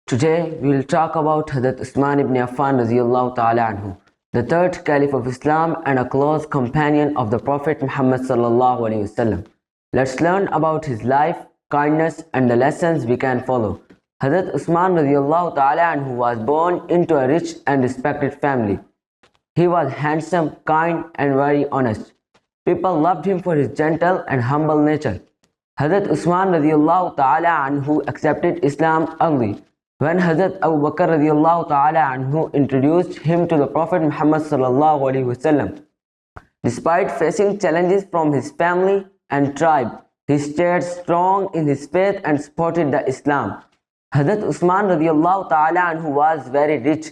Today we will talk about Hazrat Uthman ibn Affan radiyallahu ta'ala anhu, the third Caliph of Islam and a close companion of the Prophet Muhammad sallallahu alaihi wasallam. Let's learn about his life, kindness and the lessons we can follow. Hazrat Uthman radiyallahu ta'ala anhu was born into a rich and respected family. He was handsome, kind and very honest. People loved him for his gentle and humble nature. Hazrat Uthman radiyallahu ta'ala anhu accepted Islam early. When Hazrat Abu Bakr radiyallahu ta'ala anhu introduced him to the Prophet Muhammad sallallahu alaihi wasallam. Despite facing challenges from his family and tribe, he stayed strong in his faith and supported the Islam. Hazrat Uthman radiyallahu ta'ala anhu was very rich,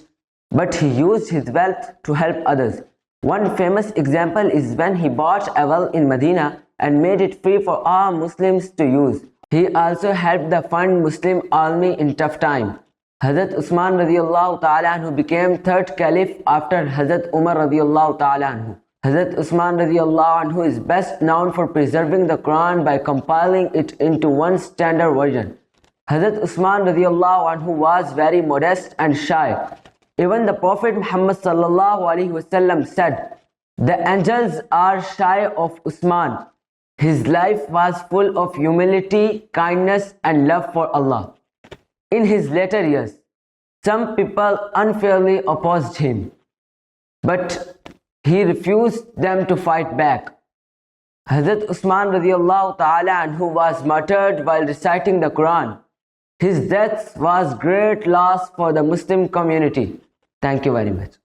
but he used his wealth to help others. One famous example is when he bought a well in Medina and made it free for all Muslims to use. He also helped the fund Muslim army in tough time. Hazrat Uthman radiyallahu ta'ala anhu became third caliph after Hazrat Umar radiyallahu ta'ala anhu. Hazrat Uthman radiyallahu anhu is best known for preserving the Quran by compiling it into one standard version. Hazrat Uthman radiyallahu anhu was very modest and shy. Even the Prophet Muhammad sallallahu alaihi wasallam said, "The angels are shy of Uthman." His life was full of humility, kindness and love for Allah. In his later years, some people unfairly opposed him, but he refused them to fight back. Hazrat Uthman radiyallahu ta'ala anhu was martyred while reciting the Quran. His death was great loss for the Muslim community. Thank you very much.